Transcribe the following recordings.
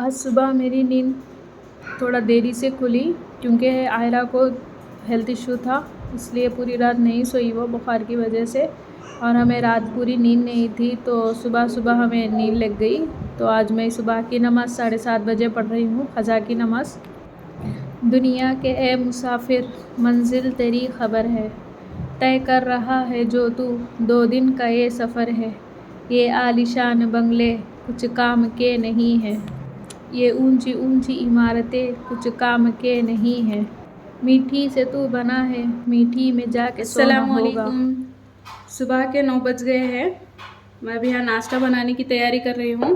आज सुबह मेरी नींद थोड़ा देरी से खुली क्योंकि आयरा को हेल्थ इशू था, इसलिए पूरी रात नहीं सोई वो बुखार की वजह से, और हमें रात पूरी नींद नहीं थी, तो सुबह सुबह हमें नींद लग गई। तो आज मैं सुबह की नमाज़ 7:30 बजे पढ़ रही हूँ, क़ज़ा की नमाज़। दुनिया के ए मुसाफिर, मंजिल तेरी ख़बर है, तय कर रहा है जो तू 2 दिन का ये सफ़र है। ये आलीशान बंगले कुछ काम के नहीं हैं, ये ऊंची ऊंची इमारतें कुछ काम के नहीं हैं। मीठी से तू बना है, मीठी में जाके सोना होगा। सुबह के 9 बज गए हैं। मैं अभी यहाँ नाश्ता बनाने की तैयारी कर रही हूँ।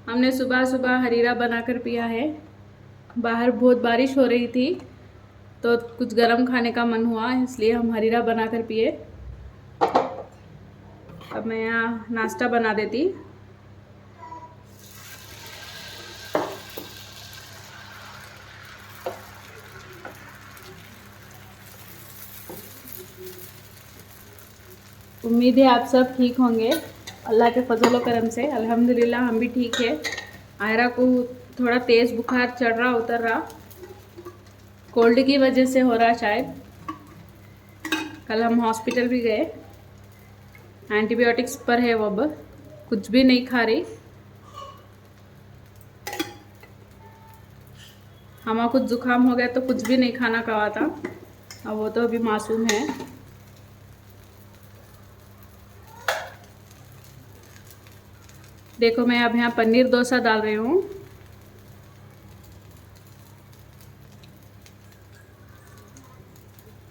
हमने सुबह सुबह हरीरा बनाकर पिया है। बाहर बहुत बारिश हो रही थी तो कुछ गरम खाने का मन हुआ, इसलिए हम हरीरा बनाकर पिए। अब मैं यहाँ नाश्ता बना देती। उम्मीद है आप सब ठीक होंगे। अल्लाह के फजल व करम से अल्हम्दुलिल्लाह हम भी ठीक है। आयरा को थोड़ा तेज़ बुखार चढ़ रहा उतर रहा, कोल्ड की वजह से हो रहा शायद। कल हम हॉस्पिटल भी गए, एंटीबायोटिक्स पर है वो, अब कुछ भी नहीं खा रही। हमारा कुछ ज़ुकाम हो गया तो कुछ भी नहीं खाना कहा था, अब वो तो अभी मासूम है। देखो मैं अब यहाँ पनीर डोसा डाल रही हूँ।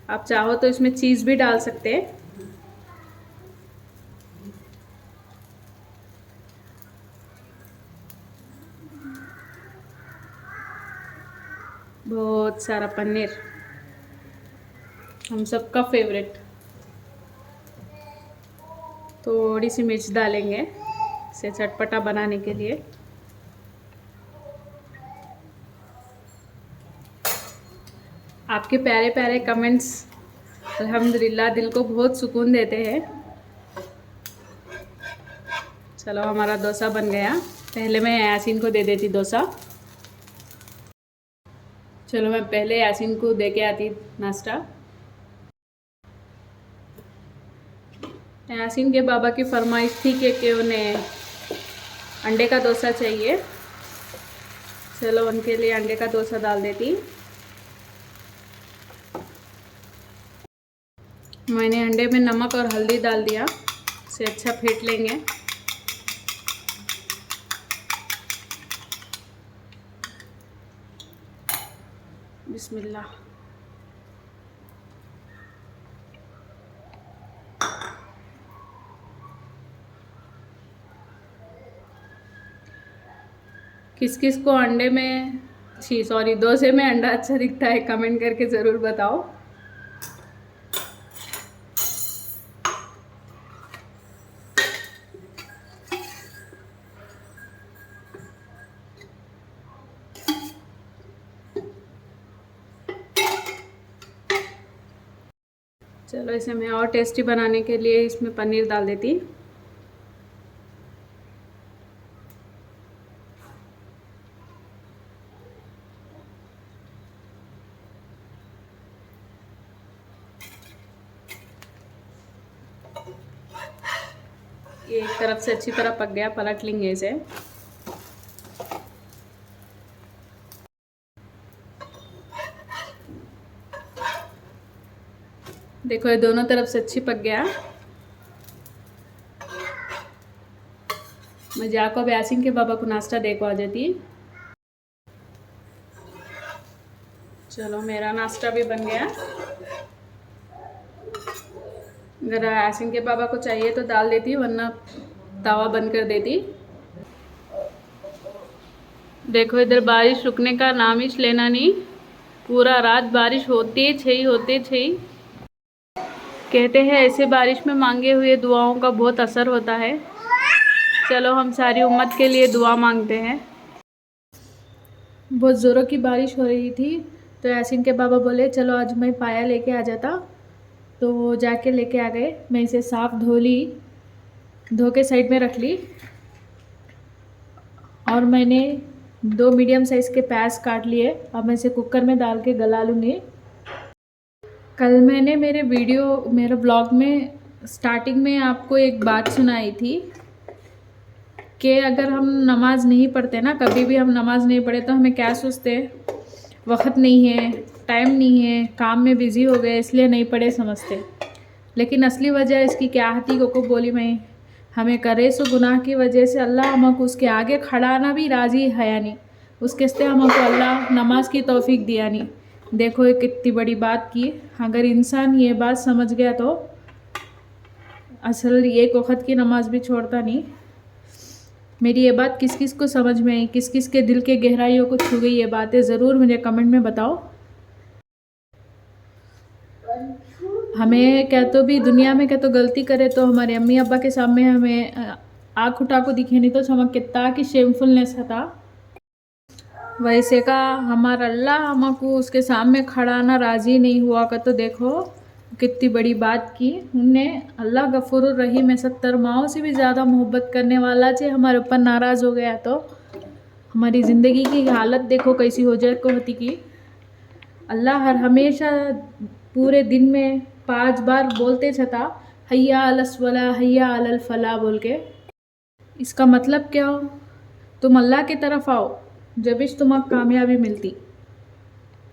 आप चाहो तो इसमें चीज़ भी डाल सकते हैं। बहुत सारा पनीर, हम सबका फेवरेट। थोड़ी सी मिर्च डालेंगे इसे चटपटा बनाने के लिए। आपके प्यारे प्यारे कमेंट्स अल्हम्दुलिल्लाह दिल को बहुत सुकून देते हैं। चलो हमारा डोसा बन गया। पहले मैं यासीन को दे देती डोसा। चलो मैं पहले यासीन को दे के आती नाश्ता। यासीन के बाबा की फरमाइश थी कि उन्हें अंडे का डोसा चाहिए। चलो उनके लिए अंडे का डोसा डाल देती। मैंने अंडे में नमक और हल्दी डाल दिया, इसे अच्छा फेंट लेंगे। बिस्मिल्लाह। किस किस को अंडे में डोसे में अंडा अच्छा दिखता है, कमेंट करके ज़रूर बताओ। चलो इसे मैं और टेस्टी बनाने के लिए इसमें पनीर डाल देती। ये एक तरफ से अच्छी तरह पक गया, पलट लेंगे इसे। देखो ये दोनों तरफ से अच्छी पक गया। मैं जाको यासीन के बाबा को नाश्ता दे को आ जाती। चलो मेरा नाश्ता भी बन गया। अगर यासीन के बाबा को चाहिए तो डाल देती, वरना तवा बंद कर देती। देखो इधर बारिश रुकने का नाम ही लेना नहीं, पूरा रात बारिश होते छई। कहते हैं ऐसे बारिश में मांगे हुए दुआओं का बहुत असर होता है। चलो हम सारी उम्मत के लिए दुआ मांगते हैं। बहुत ज़ोरों की बारिश हो रही थी, तो यासीन के बाबा बोले चलो आज मैं पाया लेके आ जाता, तो वो जाके लेके आ गए। मैं इसे साफ़ धो के साइड में रख ली, और मैंने 2 मीडियम साइज़ के प्याज काट लिए। अब मैं इसे कुकर में डाल के गला लूँगी। कल मैंने मेरे ब्लॉग में स्टार्टिंग में आपको एक बात सुनाई थी कि अगर हम नमाज़ नहीं पढ़ते ना, कभी भी हम नमाज़ नहीं पढ़े तो हमें क्या सोचते, वक्त नहीं है, टाइम नहीं है, काम में बिज़ी हो गए इसलिए नहीं पढ़े समझते। लेकिन असली वजह इसकी क्या थी को बोली मैं, हमें करे सो गुनाह की वजह से अल्लाह हमको उसके आगे खड़ाना भी राज़ी है या नहीं, उसके से हमको अल्लाह नमाज की तौफीक दिया नहीं। देखो ये कितनी बड़ी बात की। अगर इंसान ये बात समझ गया तो असल एक वक्त की नमाज भी छोड़ता नहीं। मेरी ये बात किस किस को समझ में आई, किस किस के दिल के गहराइयों को छू गई, ये बातें ज़रूर मुझे कमेंट में बताओ। हमें क्या तो भी दुनिया में क्या तो गलती करे तो हमारे अम्मी अब्बा के सामने हमें आँख उठा को दिखे नहीं तो चमक कितना कि शेमफुलनेस था। वैसे का हमारा अल्लाह हमको उसके सामने खड़ा ना राज़ी नहीं हुआ का तो देखो कितनी बड़ी बात की उनने। अल्लाह गफूरुर रहीम है, 70 माओं से भी ज़्यादा मोहब्बत करने वाला जे हमारे ऊपर नाराज़ हो गया तो हमारी ज़िंदगी की हालत देखो कैसी हो जाए को होती की। अल्लाह हर हमेशा पूरे दिन में 5 बार बोलते छता हैया अलस वला हैया अलल फला बोल के। इसका मतलब क्या हो, तुम अल्लाह की तरफ आओ जब इस तुम्हें कामयाबी मिलती।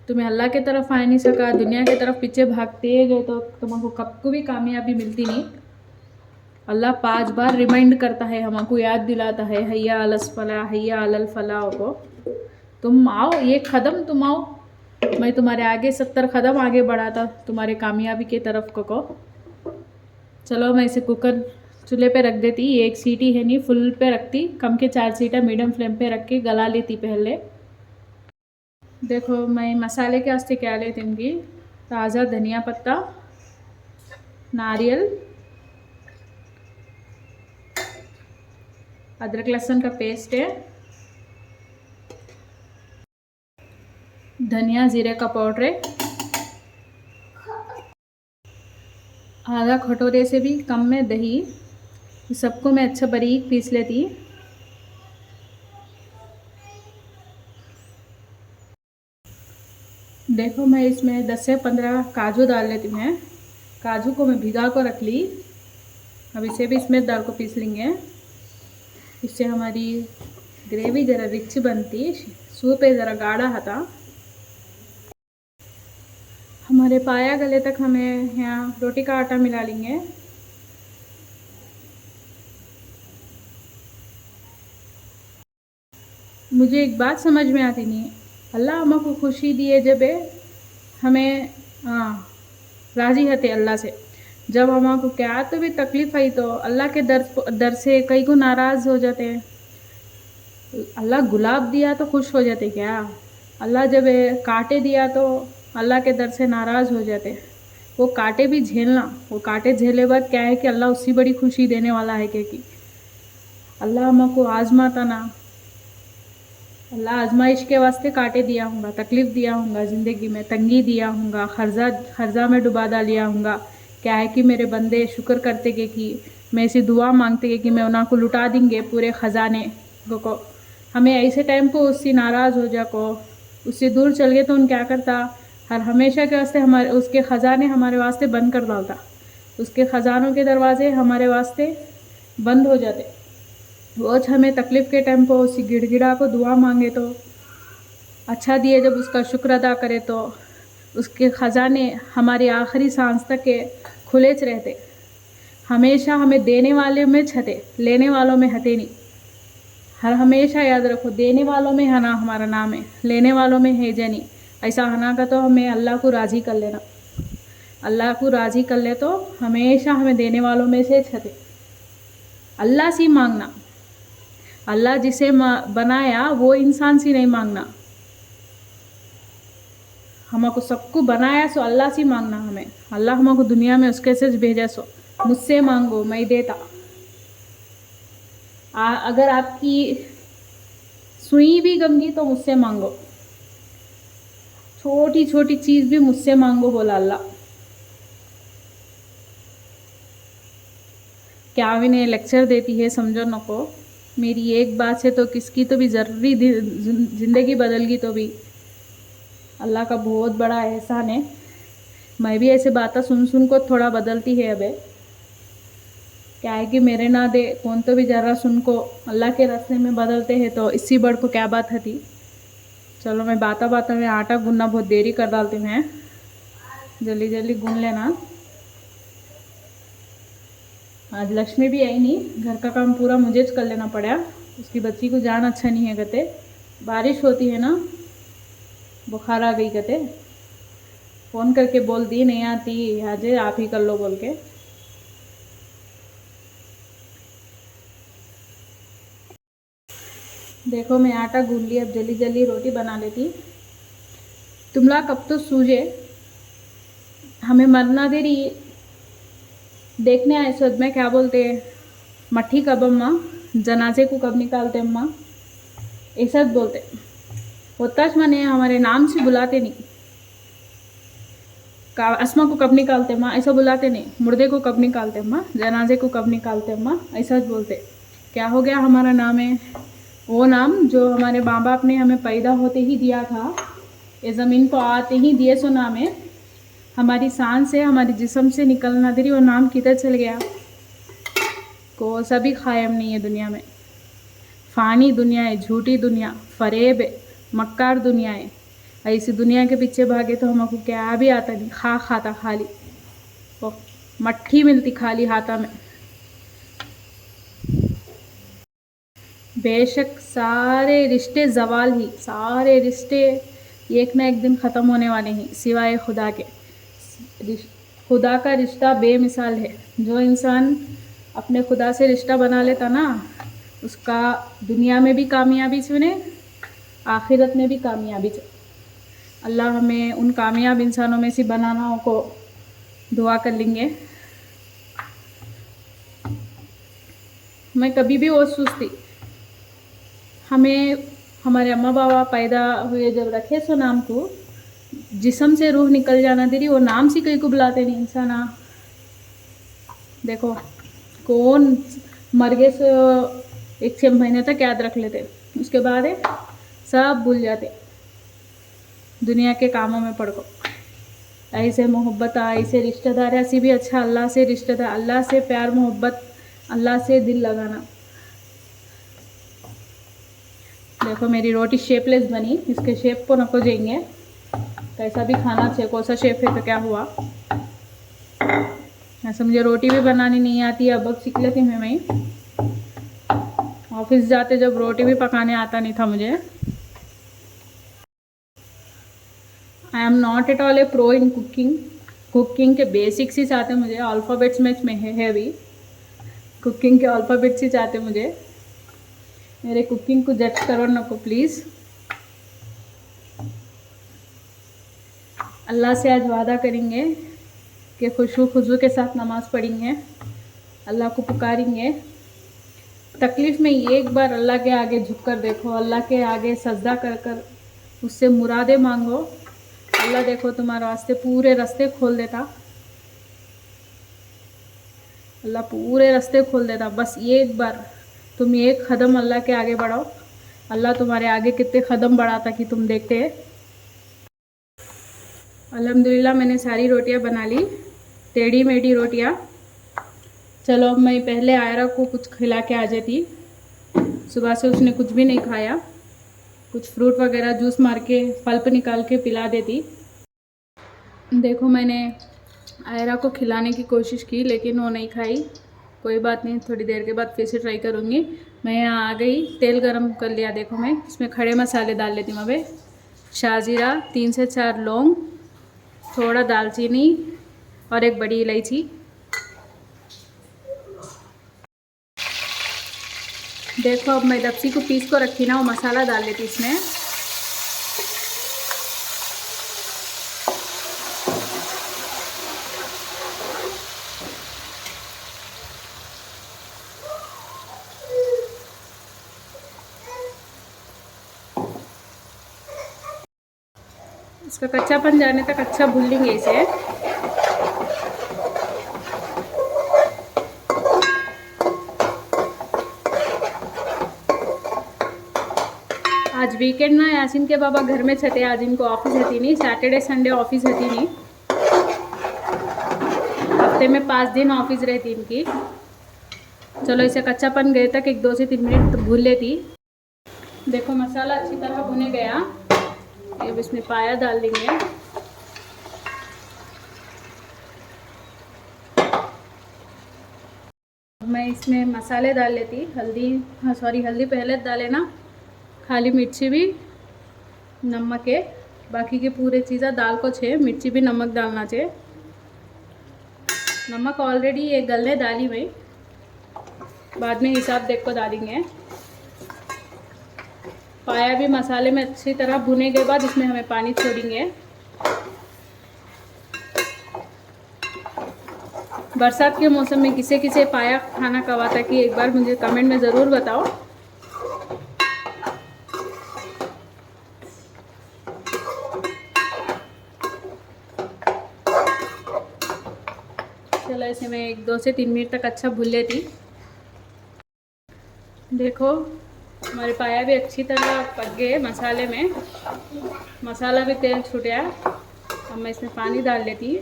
तुम्हें अल्लाह की तरफ आ नहीं सका, दुनिया की तरफ पीछे भागते गए तो तुमको कब को भी कामयाबी मिलती नहीं। अल्लाह 5 बार रिमाइंड करता है, हमको याद दिलाता है हैया अलस फला हैया अलल फला को। तुम आओ, एक कदम तुम आओ, मैं तुम्हारे आगे 70 कदम आगे बढ़ाता तुम्हारे कामयाबी की तरफ को। चलो मैं इसे कुकर चूल्हे पे रख देती, एक सीटी है नहीं फुल पे रखती, कम के 4 सीटा मीडियम फ्लेम पे रख के गला लेती पहले। देखो मैं मसाले के वास्ते क्या लेती हूँ, ताज़ा धनिया पत्ता, नारियल, अदरक लहसुन का पेस्ट है, धनिया जीरे का पाउडर है, आधा कटोरे से भी कम में दही। सबको मैं अच्छा बारीक पीस लेती। देखो मैं इसमें 10 से 15 काजू डाल लेती हूँ। काजू को मैं भिगा को रख ली। अब इसे भी इसमें डाल को पीस लेंगे, इससे हमारी ग्रेवी ज़रा रिच बनती, सूप है ज़रा गाढ़ा हता। हमारे पाया गले तक हमें यहाँ रोटी का आटा मिला लेंगे। मुझे एक बात समझ में आती नहीं है, अल्लाह हमको खुशी दिए जब हमें राज़ी हते अल्लाह से। जब हमको क्या तो भी तकलीफ़ आई तो अल्लाह के दर से कई को नाराज़ हो जाते हैं। अल्लाह गुलाब दिया तो खुश हो जाते क्या, अल्लाह जब कांटे दिया तो अल्लाह के दर से नाराज़ हो जाते। वो कांटे भी झेलना, वो कांटे झेले बाद क्या है कि अल्लाह उससे बड़ी खुशी देने वाला है कि अल्लाह हमको आजमाता ना। अल्लाह आजमाइश के वास्ते कांटे दिया होगा, तकलीफ़ दिया होगा, ज़िंदगी में तंगी दिया होगा, खर्जा में डुबा डालिया होगा। क्या है कि मेरे बंदे शुक्र करते कि मैं ऐसी दुआ मांगते कि मैं उनको लुटा देंगे पूरे ख़जाने को। हमें ऐसे टाइम को उससे नाराज़ हो जा को, उससे दूर चल गए तो उन क्या करता, हर हमेशा के वास्ते हमारे उसके ख़जाने हमारे वास्ते बंद कर डालता। उसके ख़जानों के दरवाजे हमारे वास्ते बंद हो जाते। वो हमें तकलीफ़ के टाइम पर उसी गिड़गिड़ा को दुआ मांगे तो अच्छा दिए, जब उसका शुक्र अदा करे तो उसके ख़जाने हमारी आखिरी सांस तक के खुले रहते। हमेशा हमें देने वाले में छते, लेने वालों में हते नहीं। हर हमेशा याद रखो, देने वालों में हना हमारा नाम है, लेने वालों में है जनी। ऐसा हना का तो हमें अल्लाह को राज़ी कर लेना। अल्लाह को राज़ी कर ले तो हमेशा हमें देने वालों में से छते। अल्लाह से मांगना, अल्लाह जिसे बनाया वो इंसान से नहीं मांगना। हमको सबको बनाया सो अल्लाह से मांगना। हमें अल्लाह हमको दुनिया में उसके से भेजा सो मुझसे मांगो मैं देता। अगर आपकी सुई भी गंगी तो मुझसे मांगो, छोटी छोटी चीज़ भी मुझसे मांगो बोला अल्लाह। क्या भी नहीं लेक्चर देती है समझो नको, मेरी एक बात से तो किसकी तो भी ज़रूरी ज़िंदगी बदल गई। तो भी अल्लाह का बहुत बड़ा एहसान है। मैं भी ऐसे बातें सुन सुन को थोड़ा बदलती है। अब क्या है कि मेरे ना दे कौन तो भी ज़रा सुन को अल्लाह के रास्ते में बदलते हैं, तो इससे बढ़ को क्या बात थी। चलो मैं बाता में आटा गूंदना बहुत देरी कर डालती हूँ। मैं जल्दी जल्दी गूंद लेना। आज लक्ष्मी भी आई नहीं, घर का काम पूरा मुझे कर लेना पड़ा। उसकी बच्ची को जान अच्छा नहीं है कहते, बारिश होती है ना, बुखार आ गई कहते। फ़ोन करके बोल दी नहीं आती आज आप ही कर लो बोल के। देखो मैं आटा गूंद लिया, अब जल्दी जल्दी रोटी बना लेती। तुमला कब तो सूझे, हमें मरना दे रही देखने आए सद में क्या बोलते हैं, मट्ठी कब अम्मा, जनाजे को कब निकालते अम्मा, ऐसा बोलते। होताज माने हमारे नाम से बुलाते नहीं, अस्मा को कब निकालते अम्मा ऐसा बुलाते नहीं, मुर्दे को कब निकालते अम्मा, जनाजे को कब निकालते अम्मा ऐसा बोलते। क्या हो गया, हमारा नाम है वो नाम जो हमारे माँ बाप ने हमें पैदा होते ही दिया था, ये ज़मीन को आते ही दिए सो नाम है। हमारी सांस से हमारी जिस्म से निकलना दे रही, वो नाम किधर चल गया। को सभी कायम नहीं है दुनिया में, फ़ानी दुनिया है, झूठी दुनिया, फरेब है, मक्कार दुनिया है। ऐसी दुनिया के पीछे भागे तो हमको क्या भी आता नहीं, खाता खाली वो मट्ठी मिलती खाली हाथा में। बेशक सारे रिश्ते जवाल ही, सारे रिश्ते एक ना एक दिन ख़त्म होने वाले हैं, सिवाय खुदा के। खुदा का रिश्ता बेमिसाल है। जो इंसान अपने खुदा से रिश्ता बना लेता ना, उसका दुनिया में भी कामयाबी चुने, आखिरत में भी कामयाबी चुने। अल्लाह हमें उन कामयाब इंसानों में से बनाना को दुआ कर लेंगे। मैं कभी भी वो सोचती, हमें हमारे अम्मा बाबा पैदा हुए जब रखे सो नाम को, जिस्म से रूह निकल जाना दे रही, वो नाम से कहीं को बुलाते नहीं इंसान। देखो कौन मर गए सो 1-6 महीने तक याद रख लेते, उसके बाद सब भूल जाते दुनिया के कामों में पड़ को। ऐसे मोहब्बत ऐसे रिश्तेदार ऐसी भी अच्छा अल्लाह से रिश्तेदार, अल्लाह से प्यार मोहब्बत, अल्लाह से दिल लगाना। देखो मेरी रोटी शेपलेस बनी, इसके शेप को नको जाएंगे, कैसा भी खाना चाहिए, कौन सा शेप है तो क्या हुआ। ऐसा मुझे रोटी भी बनानी नहीं आती है, अब सीख लेती हूँ मैं। ऑफिस जाते जब रोटी भी पकाने आता नहीं था मुझे। I am not at all A pro in cooking, cooking के बेसिक्स ही चाहते मुझे, अल्फ़ाबेट्स में है भी, कुकिंग के अल्फ़ाबेट्स ही चाहते मुझे। मेरे कुकिंग को जज करो ना को प्लीज़। अल्लाह से आज वादा करेंगे कि खुशू के साथ नमाज़ पढ़ेंगे, अल्लाह को पुकारेंगे। तकलीफ़ में एक बार अल्लाह के आगे झुक कर देखो, अल्लाह के आगे सजदा कर कर उससे मुरादें मांगो। अल्लाह देखो तुम्हारे वास्ते पूरे रास्ते खोल देता, अल्लाह पूरे रास्ते खोल देता। बस एक बार तुम एक कदम अल्लाह के आगे बढ़ाओ, अल्लाह तुम्हारे आगे कितने कदम बढ़ाता कि तुम देखते हैं। अल्हम्दुलिल्लाह मैंने सारी रोटियां बना ली, टेढ़ी मेढ़ी रोटियां। चलो अब मैं पहले आयरा को कुछ खिला के आ जाती, सुबह से उसने कुछ भी नहीं खाया, कुछ फ्रूट वगैरह जूस मार के पल्प निकाल के पिला देती। देखो मैंने आयरा को खिलाने की कोशिश की लेकिन वो नहीं खाई। कोई बात नहीं, थोड़ी देर के बाद फिर से ट्राई करूँगी। मैं यहाँ आ गई, तेल गरम कर लिया। देखो मैं इसमें खड़े मसाले डाल लेती हूँ। अबे शाहजीरा, 3 से 4 लौंग, थोड़ा दालचीनी और एक बड़ी इलायची। देखो अब मैं दबसी को पीस को रखी ना, वो मसाला डाल लेती इसमें। इसका कच्चापन जाने तक अच्छा भून लेंगे इसे। आज वीकेंड ना यासिन के बाबा घर में छते, आज इनको ऑफिस रहती नहीं, सैटरडे संडे ऑफिस रहती नहीं, हफ्ते में 5 दिन ऑफिस रहती इनकी। चलो इसे कच्चापन गए तक 1-2 से 3 मिनट तो भून लेती। देखो मसाला अच्छी तरह भुने गया, अब इसमें पाया डाल देंगे। मैं इसमें मसाले डाल लेती, हल्दी पहले डाले ना, खाली मिर्ची भी नमक है, बाकी के पूरे चीज़ें दाल को छे, मिर्ची भी नमक डालना चाहिए। नमक ऑलरेडी एक गलने डाली मैं, बाद में हिसाब देख को डालेंगे। पाया भी मसाले में अच्छी तरह भुने के बाद इसमें हमें पानी छोड़ेंगे। बरसात के मौसम में किसे किसे पाया खाना कब आता कि एक बार मुझे कमेंट में ज़रूर बताओ। चलो इसे मैं 1-2 से 3 मिनट तक अच्छा भून लेती। देखो हमारे पाया भी अच्छी तरह पक गए मसाले में, मसाला भी तेल छूट गया। अब मैं इसमें पानी डाल लेती।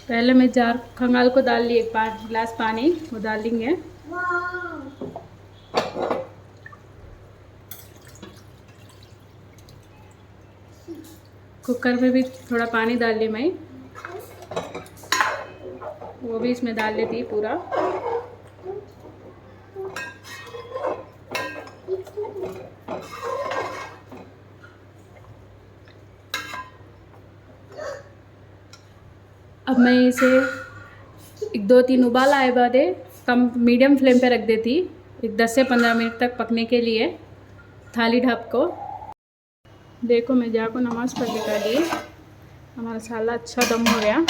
पहले मैं जार खंगाल को डाल ली, 1 गिलास पानी वो डाल देंगे। कुकर में भी थोड़ा पानी डाल ली मैं, वो भी इसमें डाल लेती पूरा। अब मैं इसे 1-2-3 उबाल आए बाद कम मीडियम फ्लेम पे रख देती, 10 से 15 मिनट तक पकने के लिए थाली ढक को। देखो मैं जाको नमाज़ पढ़ के कर दी, हमारा मसाला अच्छा दम हो गया।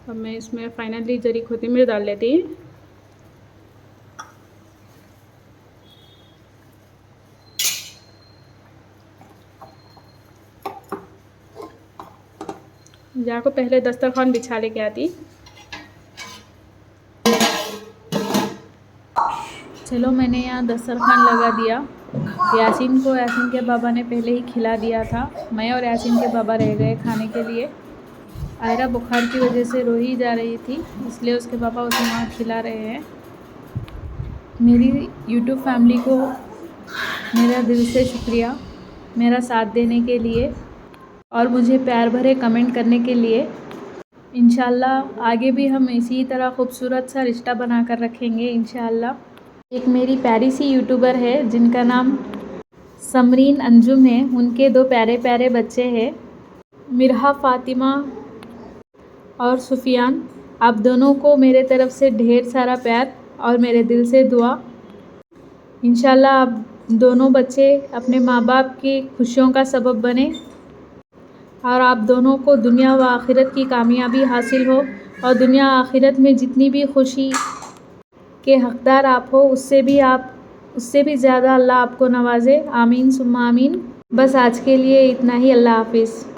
अब मैं इसमें फाइनली जरी कोथिमीर डाल लेती। जाको पहले दस्तरखान बिछा लेके आती। चलो मैंने यहाँ दस्तरखान लगा दिया। यासिन के बाबा ने पहले ही खिला दिया था, मैं और यासिन के बाबा रह गए खाने के लिए। आयरा बुखार की वजह से रो ही जा रही थी, इसलिए उसके पापा उसे वहाँ खिला रहे हैं। मेरी यूट्यूब फैमिली को मेरा दिल से शुक्रिया मेरा साथ देने के लिए और मुझे प्यार भरे कमेंट करने के लिए। इंशाल्लाह आगे भी हम इसी तरह खूबसूरत सा रिश्ता बना कर रखेंगे इंशाल्लाह। एक मेरी प्यारी सी यूट्यूबर है जिनका नाम समरीन अंजुम है, उनके 2 प्यारे प्यारे बच्चे हैं, मिरहा फ़ातिमा और सुफियान। आप दोनों को मेरे तरफ़ से ढेर सारा प्यार और मेरे दिल से दुआ। इंशाल्लाह आप दोनों बच्चे अपने माँ बाप की खुशियों का सबब बने और आप दोनों को दुनिया व आखिरत की कामयाबी हासिल हो और दुनिया आखिरत में जितनी भी खुशी के हक़दार आप हो उससे भी ज़्यादा अल्लाह आपको नवाज़े। आमीन सुम्मा आमीन। बस आज के लिए इतना ही। अल्लाह हाफिज़।